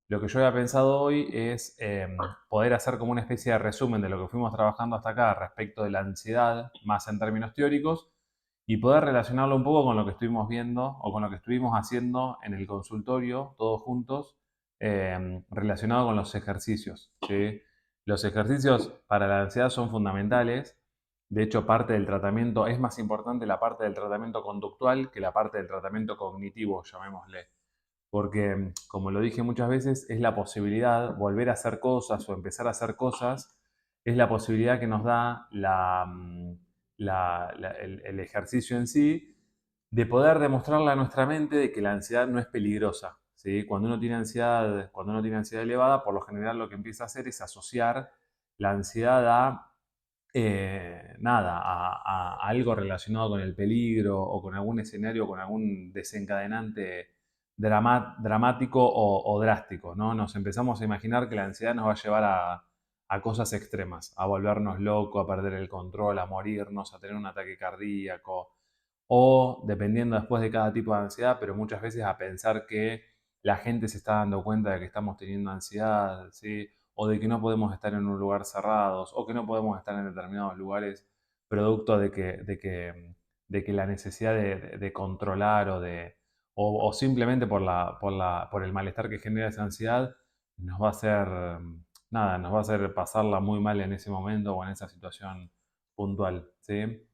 Lo que yo había pensado hoy es poder hacer como una especie de resumen de lo que fuimos trabajando hasta acá respecto de la ansiedad, más en términos teóricos, y poder relacionarlo un poco con lo que estuvimos viendo o con lo que estuvimos haciendo en el consultorio, todos juntos, relacionado con los ejercicios, ¿sí? Los ejercicios para la ansiedad son fundamentales. De hecho, parte del tratamiento, es más importante la parte del tratamiento conductual que la parte del tratamiento cognitivo, llamémosle. Porque, como lo dije muchas veces, es la posibilidad, volver a hacer cosas o empezar a hacer cosas, es la posibilidad que nos da el ejercicio en sí, de poder demostrarle a nuestra mente de que la ansiedad no es peligrosa. ¿Sí? Cuando uno tiene ansiedad elevada, por lo general lo que empieza a hacer es asociar la ansiedad a a algo relacionado con el peligro o con algún escenario, con algún desencadenante dramático o drástico, ¿no? Nos empezamos a imaginar que la ansiedad nos va a llevar a cosas extremas, a volvernos locos, a perder el control, a morirnos, a tener un ataque cardíaco, o dependiendo después de cada tipo de ansiedad, pero muchas veces a pensar que la gente se está dando cuenta de que estamos teniendo ansiedad, ¿sí? O de que no podemos estar en un lugar cerrados, o que no podemos estar en determinados lugares, producto de que la necesidad de controlar o simplemente por el malestar que genera esa ansiedad, nos va a hacer, nos va a hacer pasarla muy mal en ese momento o en esa situación puntual, ¿sí?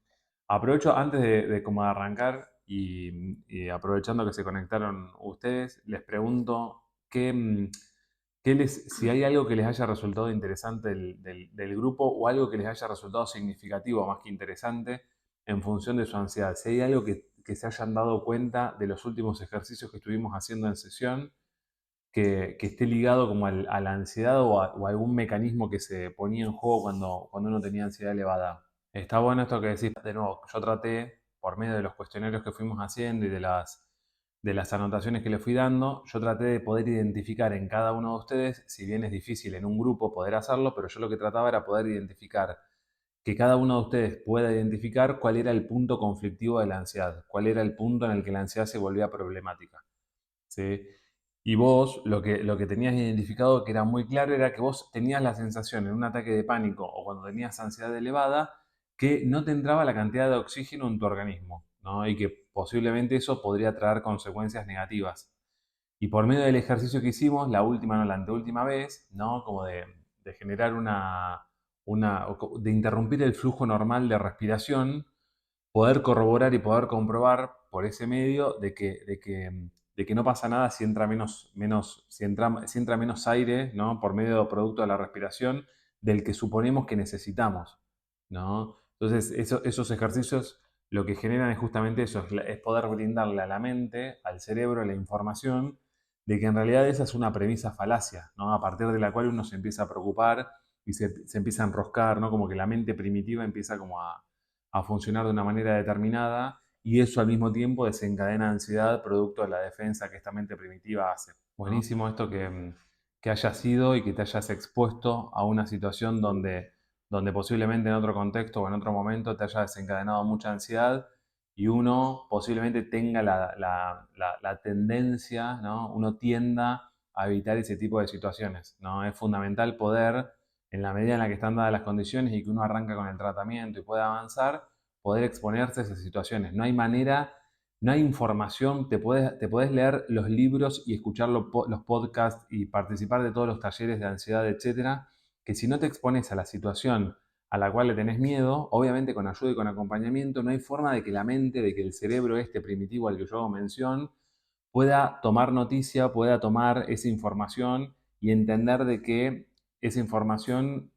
Aprovecho antes de como de arrancar y aprovechando que se conectaron ustedes, les pregunto si hay algo que les haya resultado interesante del grupo o algo que les haya resultado significativo más que interesante en función de su ansiedad. Si hay algo que se hayan dado cuenta de los últimos ejercicios que estuvimos haciendo en sesión que esté ligado como a la ansiedad o a algún mecanismo que se ponía en juego cuando uno tenía ansiedad elevada. Está bueno esto que decís. De nuevo, yo traté, por medio de los cuestionarios que fuimos haciendo y de las anotaciones que le fui dando, yo traté de poder identificar en cada uno de ustedes, si bien es difícil en un grupo poder hacerlo, pero yo lo que trataba era poder identificar, que cada uno de ustedes pueda identificar cuál era el punto conflictivo de la ansiedad, cuál era el punto en el que la ansiedad se volvía problemática. ¿Sí? Y vos lo que tenías identificado que era muy claro era que vos tenías la sensación en un ataque de pánico o cuando tenías ansiedad elevada que no te entraba la cantidad de oxígeno en tu organismo, ¿no? Y que posiblemente eso podría traer consecuencias negativas. Y por medio del ejercicio que hicimos, la última, no la anteúltima vez, ¿no? Como de generar de interrumpir el flujo normal de respiración, poder corroborar y poder comprobar por ese medio de que no pasa nada si entra si entra menos aire, ¿no? Por medio del producto de la respiración del que suponemos que necesitamos, ¿no? Entonces, esos ejercicios lo que generan es justamente eso, es poder brindarle a la mente, al cerebro, la información de que en realidad esa es una premisa falacia, ¿no? A partir de la cual uno se empieza a preocupar y se empieza a enroscar, ¿no? Como que la mente primitiva empieza como a funcionar de una manera determinada y eso al mismo tiempo desencadena ansiedad producto de la defensa que esta mente primitiva hace. Buenísimo esto que hayas ido y que te hayas expuesto a una situación donde posiblemente en otro contexto o en otro momento te haya desencadenado mucha ansiedad y uno posiblemente tenga la tendencia, ¿no? Uno tienda a evitar ese tipo de situaciones, ¿no? Es fundamental poder, en la medida en la que están dadas las condiciones y que uno arranca con el tratamiento y puede avanzar, poder exponerse a esas situaciones. No hay manera, no hay información, te puedes leer los libros y escuchar los podcasts y participar de todos los talleres de ansiedad, etcétera, que si no te expones a la situación a la cual le tenés miedo, obviamente con ayuda y con acompañamiento, no hay forma de que la mente, de que el cerebro este primitivo al que yo hago mención, pueda tomar noticia, pueda tomar esa información y entender de que esa información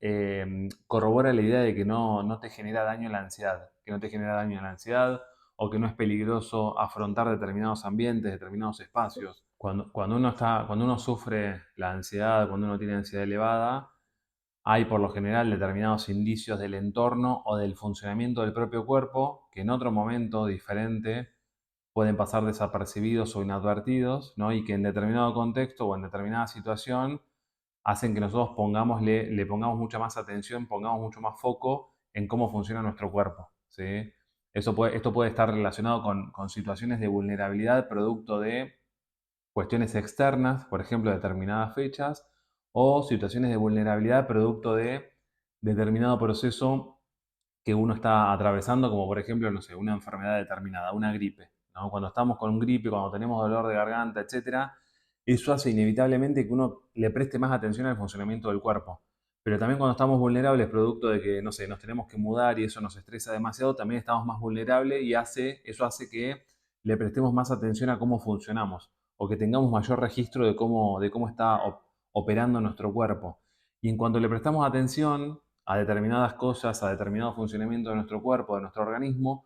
corrobora la idea de que no te genera daño la ansiedad, que no te genera daño la ansiedad o que no es peligroso afrontar determinados ambientes, determinados espacios. Cuando uno sufre la ansiedad, cuando uno tiene ansiedad elevada, hay por lo general determinados indicios del entorno o del funcionamiento del propio cuerpo que en otro momento diferente pueden pasar desapercibidos o inadvertidos, ¿no? Y que en determinado contexto o en determinada situación hacen que nosotros le pongamos mucha más atención, pongamos mucho más foco en cómo funciona nuestro cuerpo, ¿sí? Esto puede estar relacionado con situaciones de vulnerabilidad producto de cuestiones externas, por ejemplo, determinadas fechas, o situaciones de vulnerabilidad producto de determinado proceso que uno está atravesando, como por ejemplo, no sé, una enfermedad determinada, una gripe, ¿no? Cuando estamos con gripe, cuando tenemos dolor de garganta, etcétera, eso hace inevitablemente que uno le preste más atención al funcionamiento del cuerpo. Pero también cuando estamos vulnerables, producto de que, no sé, nos tenemos que mudar y eso nos estresa demasiado, también estamos más vulnerables y eso hace que le prestemos más atención a cómo funcionamos o que tengamos mayor registro de cómo está operando nuestro cuerpo. Y en cuanto le prestamos atención a determinadas cosas, a determinado funcionamiento de nuestro cuerpo, de nuestro organismo,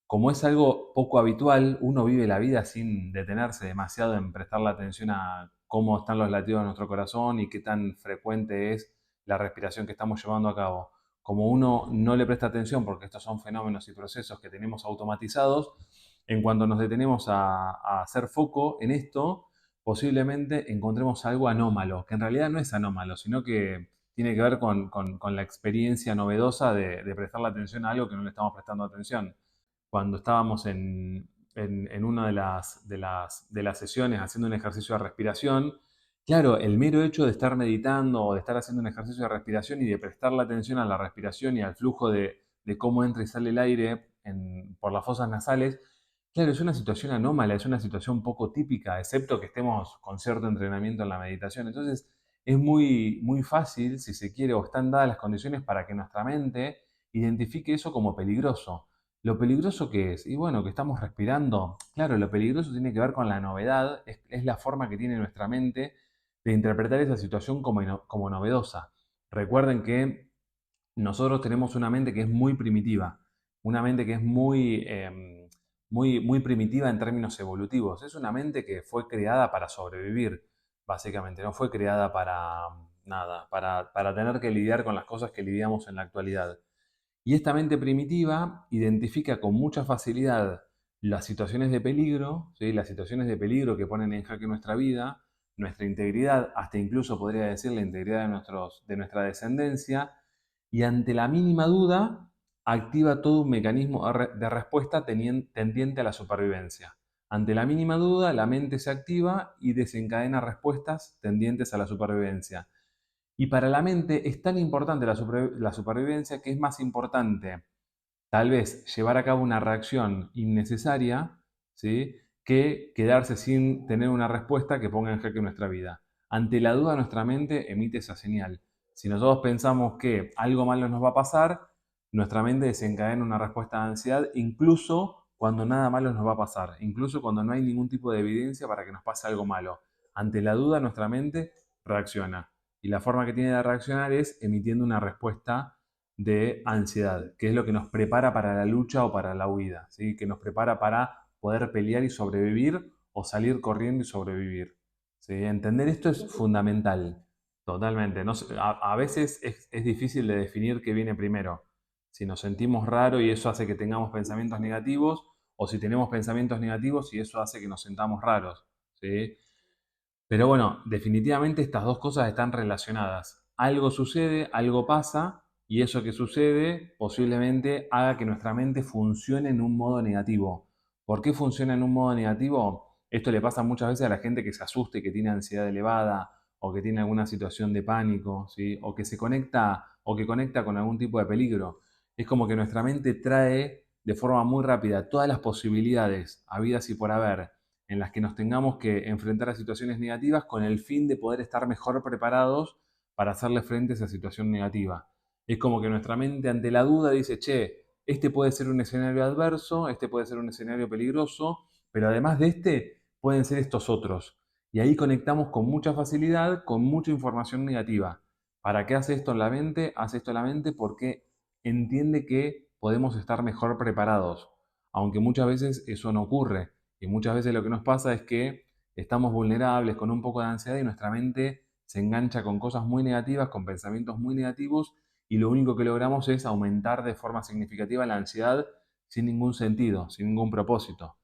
como es algo poco habitual, uno vive la vida sin detenerse demasiado en prestarle atención a cómo están los latidos de nuestro corazón y qué tan frecuente es la respiración que estamos llevando a cabo. Como uno no le presta atención, porque estos son fenómenos y procesos que tenemos automatizados, en cuanto nos detenemos a hacer foco en esto, posiblemente encontremos algo anómalo, que en realidad no es anómalo, sino que tiene que ver con la experiencia novedosa de prestarle atención a algo que no le estamos prestando atención. Cuando estábamos en una de las sesiones haciendo un ejercicio de respiración, claro, el mero hecho de estar meditando o de estar haciendo un ejercicio de respiración y de prestar la atención a la respiración y al flujo de cómo entra y sale el aire por las fosas nasales, claro, es una situación anómala, es una situación poco típica, excepto que estemos con cierto entrenamiento en la meditación. Entonces, es muy fácil, si se quiere, o están dadas las condiciones para que nuestra mente identifique eso como peligroso. ¿Lo peligroso qué es? Y bueno, que estamos respirando. Claro, lo peligroso tiene que ver con la novedad, es la forma que tiene nuestra mente de interpretar esa situación como novedosa. Recuerden que nosotros tenemos una mente que es muy primitiva, una mente que es muy primitiva en términos evolutivos. Es una mente que fue creada para sobrevivir, básicamente, no fue creada para nada, para tener que lidiar con las cosas que lidiamos en la actualidad. Y esta mente primitiva identifica con mucha facilidad las situaciones de peligro, ¿sí? Las situaciones de peligro que ponen en jaque nuestra vida, nuestra integridad, hasta incluso podría decir la integridad de nuestra descendencia, y ante la mínima duda activa todo un mecanismo de respuesta tendiente a la supervivencia. Ante la mínima duda, la mente se activa y desencadena respuestas tendientes a la supervivencia. Y para la mente es tan importante la supervivencia que es más importante tal vez llevar a cabo una reacción innecesaria, ¿sí? Que quedarse sin tener una respuesta que ponga en jaque nuestra vida. Ante la duda nuestra mente emite esa señal. Si nosotros pensamos que algo malo nos va a pasar, nuestra mente desencadena una respuesta de ansiedad incluso cuando nada malo nos va a pasar, incluso cuando no hay ningún tipo de evidencia para que nos pase algo malo. Ante la duda nuestra mente reacciona. Y la forma que tiene de reaccionar es emitiendo una respuesta de ansiedad, que es lo que nos prepara para la lucha o para la huida, ¿sí? Que nos prepara para poder pelear y sobrevivir o salir corriendo y sobrevivir. ¿Sí? Entender esto es fundamental, totalmente. No a veces es difícil de definir qué viene primero. Si nos sentimos raro y eso hace que tengamos pensamientos negativos, o si tenemos pensamientos negativos y eso hace que nos sentamos raros. ¿Sí? Pero bueno, definitivamente estas dos cosas están relacionadas. Algo sucede, algo pasa, y eso que sucede posiblemente haga que nuestra mente funcione en un modo negativo. ¿Por qué funciona en un modo negativo? Esto le pasa muchas veces a la gente que se asusta y que tiene ansiedad elevada, o que tiene alguna situación de pánico, ¿sí? O que se conecta, o que conecta con algún tipo de peligro. Es como que nuestra mente trae de forma muy rápida todas las posibilidades habidas y por haber en las que nos tengamos que enfrentar a situaciones negativas con el fin de poder estar mejor preparados para hacerle frente a esa situación negativa. Es como que nuestra mente ante la duda dice, che, este puede ser un escenario adverso, este puede ser un escenario peligroso, pero además de este pueden ser estos otros. Y ahí conectamos con mucha facilidad, con mucha información negativa. ¿Para qué hace esto en la mente? Hace esto en la mente porque entiende que podemos estar mejor preparados, aunque muchas veces eso no ocurre. Y muchas veces lo que nos pasa es que estamos vulnerables con un poco de ansiedad y nuestra mente se engancha con cosas muy negativas, con pensamientos muy negativos y lo único que logramos es aumentar de forma significativa la ansiedad sin ningún sentido, sin ningún propósito.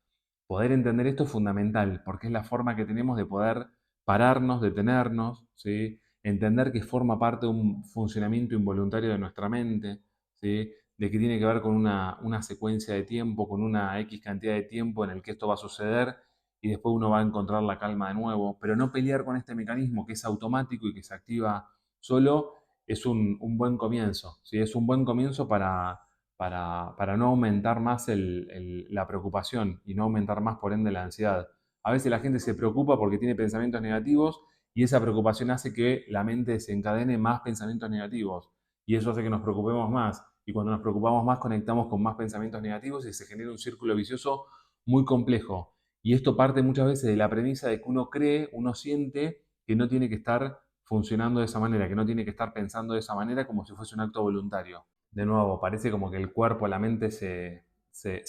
Poder entender esto es fundamental porque es la forma que tenemos de poder pararnos, detenernos, ¿sí? Entender que forma parte de un funcionamiento involuntario de nuestra mente, ¿sí? De que tiene que ver con una secuencia de tiempo, con una X cantidad de tiempo en el que esto va a suceder y después uno va a encontrar la calma de nuevo, pero no pelear con este mecanismo que es automático y que se activa solo es un buen comienzo, ¿sí? Es un buen comienzo para no aumentar más la preocupación y no aumentar más por ende la ansiedad. A veces la gente se preocupa porque tiene pensamientos negativos y esa preocupación hace que la mente desencadene más pensamientos negativos y eso hace que nos preocupemos más. Y cuando nos preocupamos más, conectamos con más pensamientos negativos y se genera un círculo vicioso muy complejo. Y esto parte muchas veces de la premisa de que uno cree, uno siente que no tiene que estar funcionando de esa manera, que no tiene que estar pensando de esa manera como si fuese un acto voluntario. De nuevo, parece como que el cuerpo, la mente se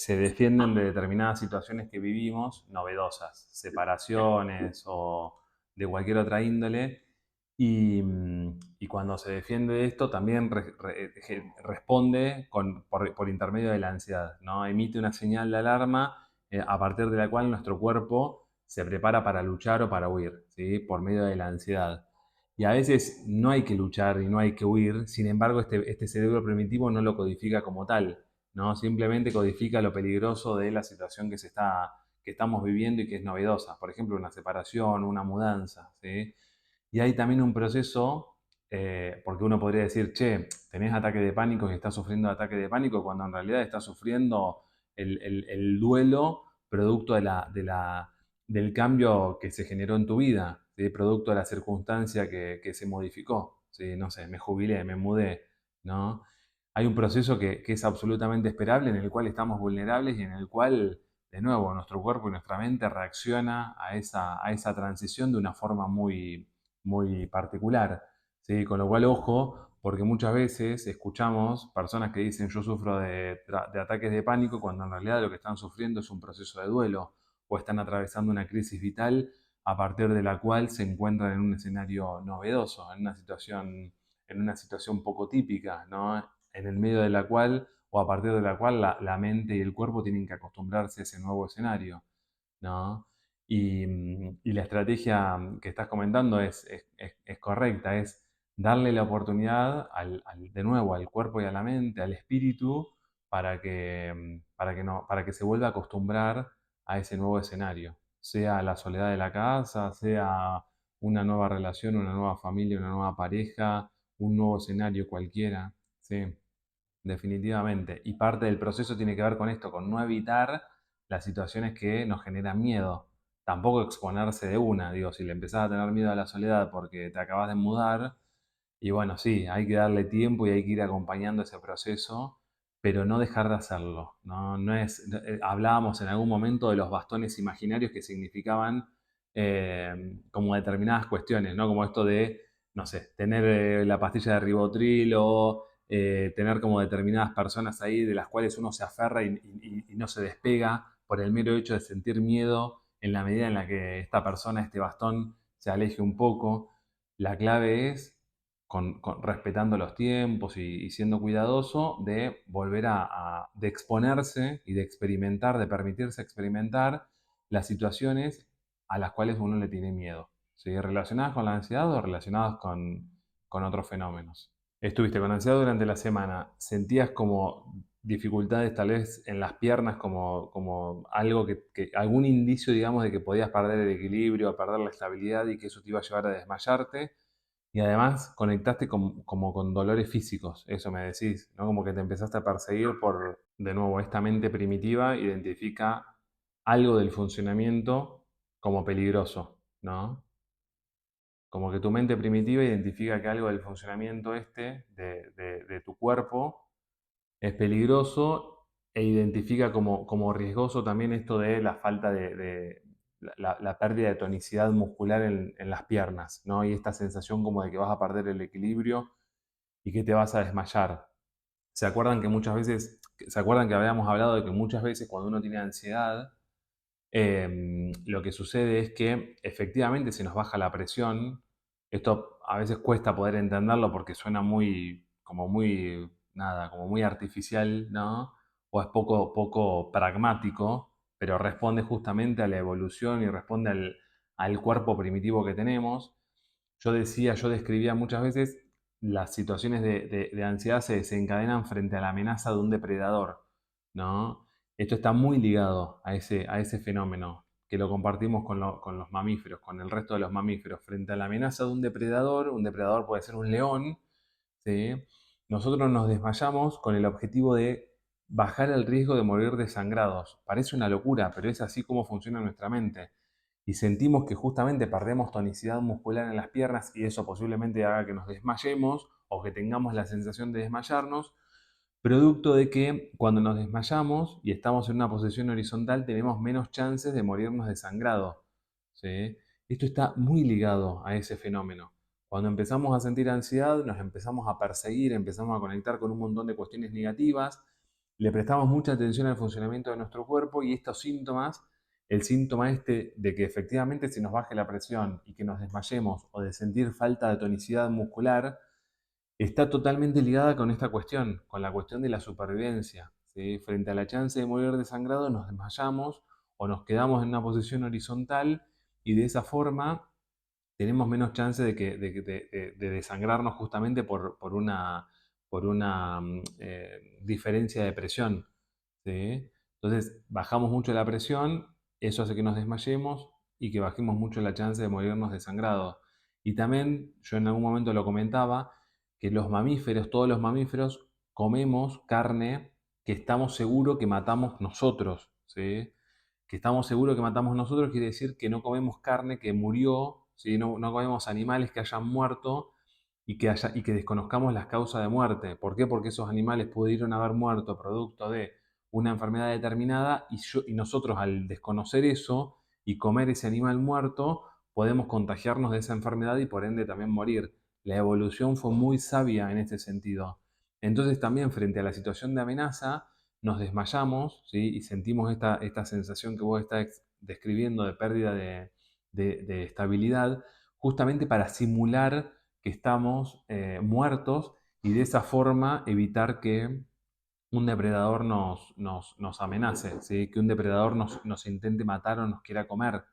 defienden de determinadas situaciones que vivimos, novedosas, separaciones o de cualquier otra índole, y cuando se defiende de esto también responde por intermedio de la ansiedad, ¿no? Emite una señal de alarma a partir de la cual nuestro cuerpo se prepara para luchar o para huir, ¿sí? Por medio de la ansiedad. Y a veces no hay que luchar y no hay que huir, sin embargo este cerebro primitivo no lo codifica como tal, ¿no? Simplemente codifica lo peligroso de la situación que estamos viviendo y que es novedosa. Por ejemplo, una separación, una mudanza, ¿sí? Y hay también un proceso, porque uno podría decir, che, tenés ataque de pánico y estás sufriendo ataque de pánico, cuando en realidad estás sufriendo el duelo producto del cambio que se generó en tu vida, ¿sí? Producto de la circunstancia que se modificó. ¿Sí? No sé, me jubilé, me mudé, ¿no? Hay un proceso que es absolutamente esperable, en el cual estamos vulnerables y en el cual, de nuevo, nuestro cuerpo y nuestra mente reacciona a esa transición de una forma muy particular, ¿sí? Con lo cual, ojo, porque muchas veces escuchamos personas que dicen yo sufro de ataques de pánico cuando en realidad lo que están sufriendo es un proceso de duelo o están atravesando una crisis vital a partir de la cual se encuentran en un escenario novedoso, en una situación poco típica, ¿no? En el medio de la cual o a partir de la cual la mente y el cuerpo tienen que acostumbrarse a ese nuevo escenario, ¿no? Y la estrategia que estás comentando es correcta, es darle la oportunidad de nuevo al cuerpo y a la mente, al espíritu, para que se vuelva a acostumbrar a ese nuevo escenario, sea la soledad de la casa, sea una nueva relación, una nueva familia, una nueva pareja, un nuevo escenario cualquiera, ¿sí? Definitivamente. Y parte del proceso tiene que ver con esto, con no evitar las situaciones que nos generan miedo. Tampoco exponerse de una. Digo, si le empezás a tener miedo a la soledad porque te acabas de mudar, y bueno, sí, hay que darle tiempo y hay que ir acompañando ese proceso, pero no dejar de hacerlo. No, no es, hablábamos en algún momento de los bastones imaginarios que significaban como determinadas cuestiones, ¿no? Como esto de, no sé, tener la pastilla de Ribotril o tener como determinadas personas ahí de las cuales uno se aferra y no se despega por el mero hecho de sentir miedo en la medida en la que esta persona, este bastón, se aleje un poco. La clave es, respetando los tiempos y siendo cuidadoso, de volver de exponerse y de experimentar, de permitirse experimentar las situaciones a las cuales uno le tiene miedo, ¿sí? Relacionadas con la ansiedad o relacionadas con otros fenómenos. Estuviste con ansiedad durante la semana, ¿sentías como dificultades tal vez en las piernas, como algo algún indicio, digamos, de que podías perder el equilibrio, perder la estabilidad y que eso te iba a llevar a desmayarte? Y además conectaste como con dolores físicos, eso me decís, ¿no? Como que te empezaste a perseguir de nuevo, esta mente primitiva identifica algo del funcionamiento como peligroso, ¿no? Como que tu mente primitiva identifica que algo del funcionamiento de tu cuerpo es peligroso e identifica como riesgoso también esto de la falta la pérdida de tonicidad muscular en las piernas, ¿no? Y esta sensación como de que vas a perder el equilibrio y que te vas a desmayar. ¿Se acuerdan que habíamos hablado de que muchas veces cuando uno tiene ansiedad, lo que sucede es que efectivamente se nos baja la presión? Esto a veces cuesta poder entenderlo porque suena como muy artificial, ¿no? O es poco pragmático, pero responde justamente a la evolución y responde al cuerpo primitivo que tenemos. Yo describía muchas veces las situaciones de ansiedad se desencadenan frente a la amenaza de un depredador, ¿no? Esto está muy ligado a ese fenómeno. que lo compartimos con los mamíferos, con el resto de los mamíferos, frente a la amenaza de un depredador puede ser un león, ¿sí? Nosotros nos desmayamos con el objetivo de bajar el riesgo de morir desangrados. Parece una locura, pero es así como funciona nuestra mente. Y sentimos que justamente perdemos tonicidad muscular en las piernas y eso posiblemente haga que nos desmayemos o que tengamos la sensación de desmayarnos, producto de que cuando nos desmayamos y estamos en una posición horizontal tenemos menos chances de morirnos desangrado, ¿sí? Esto está muy ligado a ese fenómeno. Cuando empezamos a sentir ansiedad, nos empezamos a perseguir, empezamos a conectar con un montón de cuestiones negativas, le prestamos mucha atención al funcionamiento de nuestro cuerpo y estos síntomas, el síntoma este de que efectivamente se nos baje la presión y que nos desmayemos o de sentir falta de tonicidad muscular, está totalmente ligada con esta cuestión, con la cuestión de la supervivencia, ¿sí? Frente a la chance de morir desangrado, nos desmayamos o nos quedamos en una posición horizontal y de esa forma tenemos menos chance de desangrarnos justamente por una diferencia de presión, ¿sí? Entonces, bajamos mucho la presión, eso hace que nos desmayemos y que bajemos mucho la chance de morirnos desangrados. Y también, yo en algún momento lo comentaba, que los mamíferos, todos los mamíferos, comemos carne que estamos seguros que matamos nosotros, ¿sí? Que estamos seguros que matamos nosotros quiere decir que no comemos carne que murió, ¿sí? No comemos animales que hayan muerto y que desconozcamos las causas de muerte. ¿Por qué? Porque esos animales pudieron haber muerto producto de una enfermedad determinada y nosotros al desconocer eso y comer ese animal muerto, podemos contagiarnos de esa enfermedad y por ende también morir. La evolución fue muy sabia en este sentido. Entonces también frente a la situación de amenaza, nos desmayamos, ¿sí? Y sentimos esta sensación que vos estás describiendo de pérdida de estabilidad, justamente para simular que estamos muertos y de esa forma evitar que un depredador nos amenace, ¿sí? Que un depredador nos intente matar o nos quiera comer.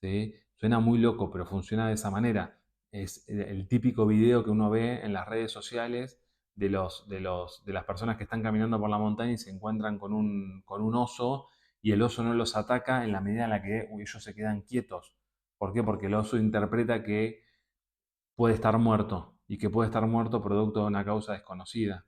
¿Sí? Suena muy loco, pero funciona de esa manera. Es el típico video que uno ve en las redes sociales de las personas que están caminando por la montaña y se encuentran con un oso y el oso no los ataca en la medida en la que ellos se quedan quietos. ¿Por qué? Porque el oso interpreta que puede estar muerto y que puede estar muerto producto de una causa desconocida.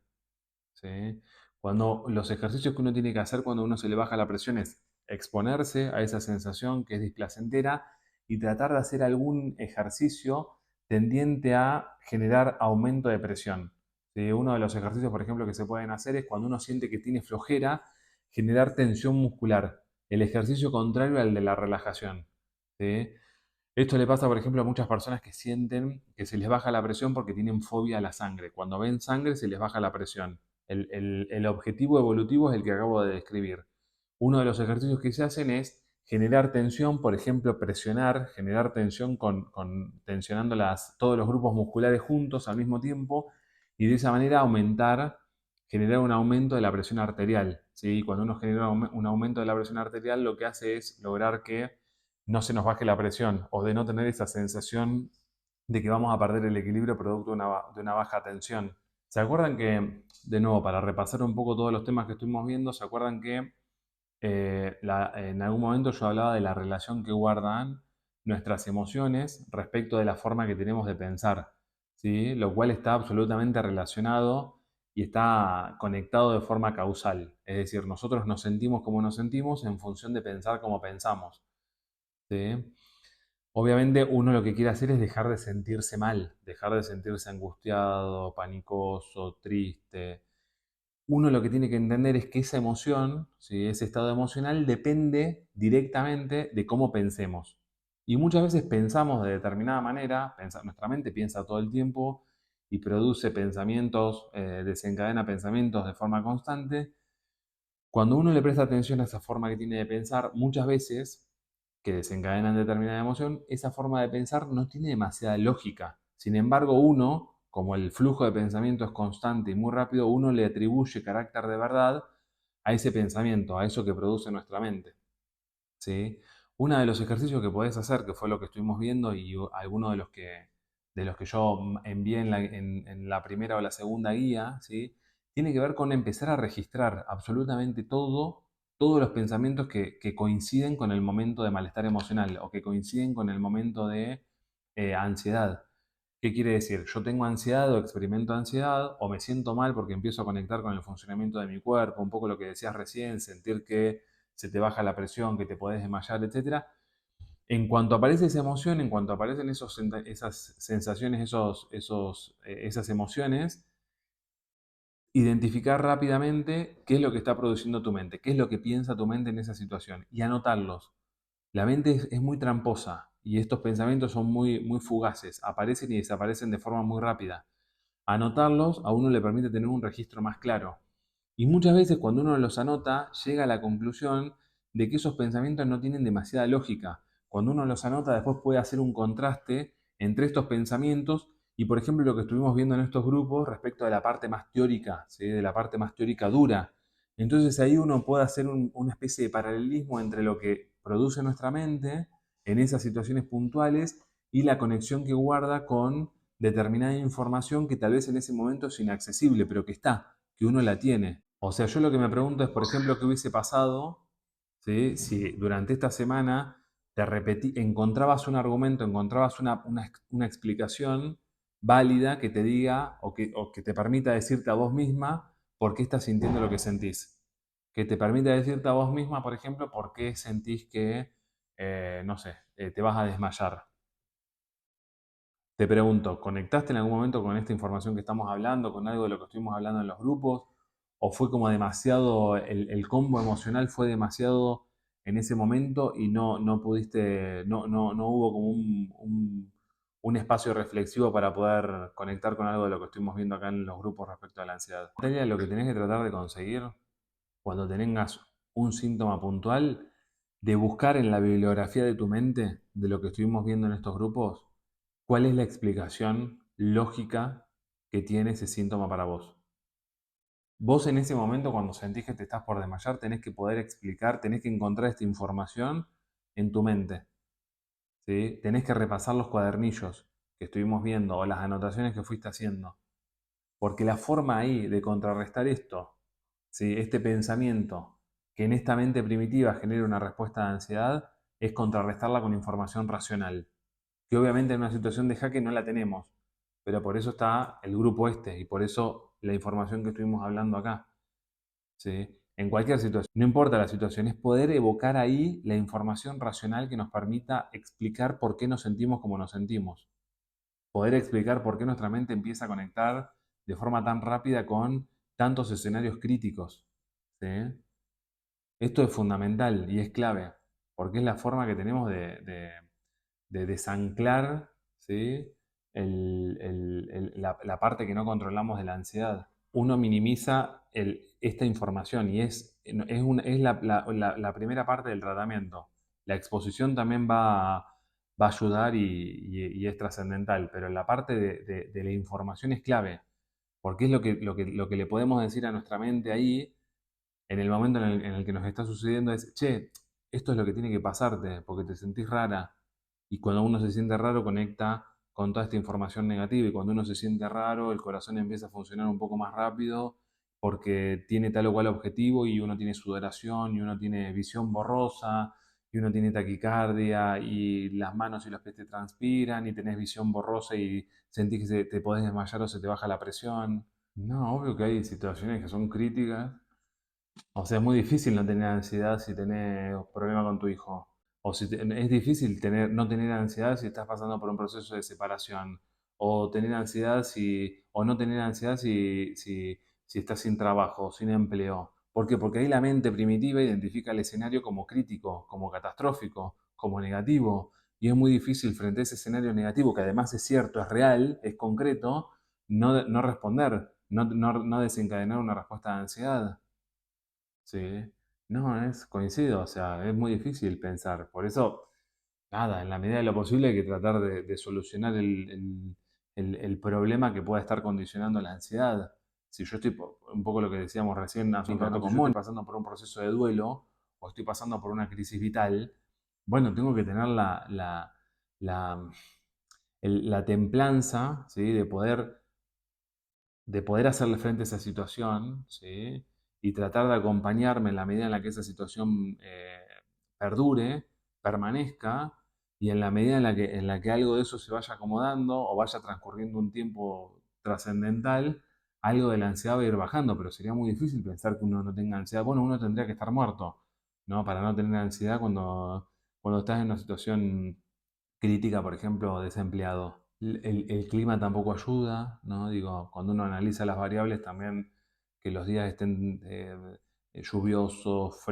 ¿Sí? Cuando los ejercicios que uno tiene que hacer cuando uno se le baja la presión es exponerse a esa sensación que es displacentera y tratar de hacer algún ejercicio tendiente a generar aumento de presión. ¿Sí? Uno de los ejercicios, por ejemplo, que se pueden hacer es cuando uno siente que tiene flojera, generar tensión muscular. El ejercicio contrario al de la relajación. ¿Sí? Esto le pasa, por ejemplo, a muchas personas que sienten que se les baja la presión porque tienen fobia a la sangre. Cuando ven sangre se les baja la presión. El objetivo evolutivo es el que acabo de describir. Uno de los ejercicios que se hacen es generar tensión, por ejemplo, presionar, generar tensión tensionando todos los grupos musculares juntos al mismo tiempo y de esa manera generar un aumento de la presión arterial, ¿sí? Cuando uno genera un aumento de la presión arterial, lo que hace es lograr que no se nos baje la presión o de no tener esa sensación de que vamos a perder el equilibrio producto de una baja tensión. ¿Se acuerdan que, de nuevo, para repasar un poco todos los temas que estuvimos viendo, ¿se acuerdan que en algún momento yo hablaba de la relación que guardan nuestras emociones respecto de la forma que tenemos de pensar? ¿Sí? Lo cual está absolutamente relacionado y está conectado de forma causal. Es decir, nosotros nos sentimos como nos sentimos en función de pensar como pensamos. ¿Sí? Obviamente uno lo que quiere hacer es dejar de sentirse mal, dejar de sentirse angustiado, panicoso, triste. Uno lo que tiene que entender es que esa emoción, ¿sí? Ese estado emocional depende directamente de cómo pensemos. Y muchas veces pensamos de determinada manera, nuestra mente piensa todo el tiempo y produce pensamientos, desencadena pensamientos de forma constante. Cuando uno le presta atención a esa forma que tiene de pensar, muchas veces que desencadenan determinada emoción, esa forma de pensar no tiene demasiada lógica. Sin embargo, uno, como el flujo de pensamiento es constante y muy rápido, uno le atribuye carácter de verdad a ese pensamiento, a eso que produce nuestra mente. ¿Sí? Uno de los ejercicios que podés hacer, que fue lo que estuvimos viendo y algunos de los que yo envié en la primera o la segunda guía, ¿sí? Tiene que ver con empezar a registrar absolutamente todo todos los pensamientos que coinciden con el momento de malestar emocional o que coinciden con el momento de ansiedad. ¿Qué quiere decir? Yo tengo ansiedad o experimento ansiedad o me siento mal porque empiezo a conectar con el funcionamiento de mi cuerpo, un poco lo que decías recién, sentir que se te baja la presión, que te podés desmayar, etcétera. En cuanto aparece esa emoción, en cuanto aparecen esas sensaciones, esas emociones, identificar rápidamente qué es lo que está produciendo tu mente, qué es lo que piensa tu mente en esa situación y anotarlos. La mente es muy tramposa y estos pensamientos son muy fugaces, aparecen y desaparecen de forma muy rápida. Anotarlos a uno le permite tener un registro más claro. Y muchas veces cuando uno los anota, llega a la conclusión de que esos pensamientos no tienen demasiada lógica. Cuando uno los anota, después puede hacer un contraste entre estos pensamientos y, por ejemplo, lo que estuvimos viendo en estos grupos respecto de la parte más teórica, ¿sí? De la parte más teórica dura. Entonces ahí uno puede hacer una especie de paralelismo entre lo que produce nuestra mente en esas situaciones puntuales y la conexión que guarda con determinada información que tal vez en ese momento es inaccesible, pero que está, que uno la tiene. O sea, yo lo que me pregunto es, por ejemplo, qué hubiese pasado, ¿sí? Si durante esta semana encontrabas un argumento, encontrabas una explicación válida que te diga o que te permita decirte a vos misma por qué estás sintiendo lo que sentís. Que te permita decirte a vos misma, por ejemplo, por qué sentís que, no sé, te vas a desmayar. Te pregunto, ¿conectaste en algún momento con esta información que estamos hablando, con algo de lo que estuvimos hablando en los grupos? ¿O fue como demasiado, el combo emocional fue demasiado en ese momento y no pudiste, no hubo como un espacio reflexivo para poder conectar con algo de lo que estuvimos viendo acá en los grupos respecto a la ansiedad? Natalia, lo que tenés que tratar de conseguir cuando tengas un síntoma puntual, de buscar en la bibliografía de tu mente, de lo que estuvimos viendo en estos grupos, cuál es la explicación lógica que tiene ese síntoma para vos. Vos en ese momento, cuando sentís que te estás por desmayar, tenés que poder explicar, tenés que encontrar esta información en tu mente. ¿Sí? Tenés que repasar los cuadernillos que estuvimos viendo o las anotaciones que fuiste haciendo. Porque la forma ahí de contrarrestar esto, ¿sí? Este pensamiento que en esta mente primitiva genera una respuesta de ansiedad, es contrarrestarla con información racional. Que obviamente en una situación de jaque no la tenemos, pero por eso está el grupo este y por eso la información que estuvimos hablando acá. ¿Sí? En cualquier situación, no importa la situación, es poder evocar ahí la información racional que nos permita explicar por qué nos sentimos como nos sentimos. Poder explicar por qué nuestra mente empieza a conectar de forma tan rápida con tantos escenarios críticos. ¿Sí? Esto es fundamental y es clave, porque es la forma que tenemos de desanclar, ¿sí? La parte que no controlamos de la ansiedad. Uno minimiza esta información y es la primera parte del tratamiento. La exposición también va a ayudar y es trascendental, pero la parte de la información es clave, porque es lo que le podemos decir a nuestra mente ahí en el momento en el que nos está sucediendo es, che, esto es lo que tiene que pasarte, porque te sentís rara. Y cuando uno se siente raro, conecta con toda esta información negativa. Y cuando uno se siente raro, el corazón empieza a funcionar un poco más rápido, porque tiene tal o cual objetivo, y uno tiene sudoración, y uno tiene visión borrosa, y uno tiene taquicardia, y las manos y los pies te transpiran, y tenés visión borrosa, y sentís que te podés desmayar o se te baja la presión. No, obvio que hay situaciones que son críticas, o sea, es muy difícil no tener ansiedad si tenés problema con tu hijo. O es difícil no tener ansiedad si estás pasando por un proceso de separación. O tener ansiedad o no tener ansiedad si estás sin trabajo, sin empleo. ¿Por qué? Porque ahí la mente primitiva identifica el escenario como crítico, como catastrófico, como negativo. Y es muy difícil frente a ese escenario negativo, que además es cierto, es real, es concreto, no responder, no desencadenar una respuesta de ansiedad. Sí, no, coincido, o sea, es muy difícil pensar. Por eso, nada, en la medida de lo posible hay que tratar de solucionar el problema que pueda estar condicionando la ansiedad. Si yo estoy, un poco lo que decíamos recién hace un rato con Moni, estoy pasando por un proceso de duelo o estoy pasando por una crisis vital, bueno, tengo que tener la, la templanza, ¿sí? De poder hacerle frente a esa situación, ¿sí? y tratar de acompañarme en la medida en la que esa situación perdure, permanezca, y en la medida en la que algo de eso se vaya acomodando o vaya transcurriendo un tiempo trascendental, algo de la ansiedad va a ir bajando, pero sería muy difícil pensar que uno no tenga ansiedad. Bueno, uno tendría que estar muerto, ¿no? Para no tener ansiedad cuando estás en una situación crítica, por ejemplo, desempleado. El clima tampoco ayuda, ¿no? Digo, cuando uno analiza las variables también, que los días estén lluviosos,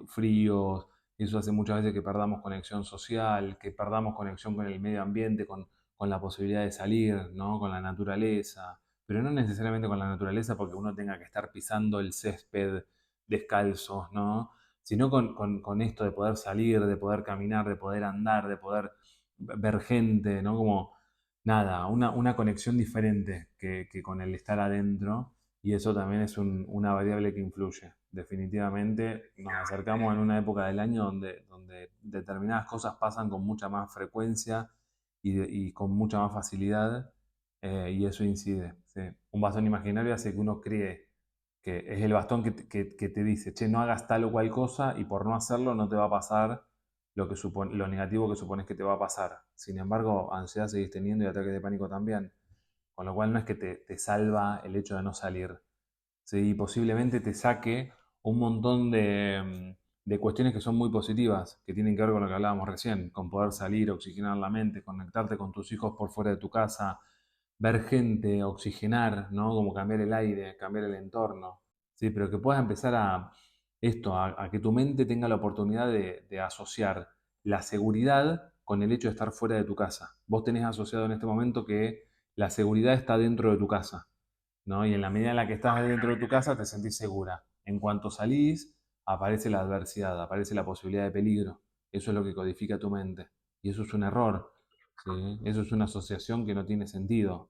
fríos, eso hace muchas veces que perdamos conexión social, que perdamos conexión con el medio ambiente, con la posibilidad de salir, ¿no? Con la naturaleza, pero no necesariamente con la naturaleza porque uno tenga que estar pisando el césped descalzos, ¿no? Sino con esto de poder salir, de poder caminar, de poder andar, de poder ver gente, ¿no? Como nada, una conexión diferente que con el estar adentro, y eso también es una variable que influye. Definitivamente nos acercamos en una época del año donde determinadas cosas pasan con mucha más frecuencia y con mucha más facilidad, y eso incide. ¿Sí? Un bastón imaginario hace que uno cree que es el bastón que te dice, che, no hagas tal o cual cosa y por no hacerlo no te va a pasar lo negativo que supones que te va a pasar. Sin embargo, ansiedad seguís teniendo y ataques de pánico también. Con lo cual no es que te salva el hecho de no salir. ¿Sí? Y posiblemente te saque un montón de cuestiones que son muy positivas, que tienen que ver con lo que hablábamos recién, con poder salir, oxigenar la mente, conectarte con tus hijos por fuera de tu casa, ver gente, oxigenar, ¿no? Como cambiar el aire, cambiar el entorno. ¿Sí? Pero que puedas empezar a que tu mente tenga la oportunidad de asociar la seguridad con el hecho de estar fuera de tu casa. Vos tenés asociado en este momento que la seguridad está dentro de tu casa, ¿no? Y en la medida en la que estás dentro de tu casa te sentís segura. En cuanto salís, aparece la adversidad, aparece la posibilidad de peligro. Eso es lo que codifica tu mente. Y eso es un error, ¿sí? Eso es una asociación que no tiene sentido.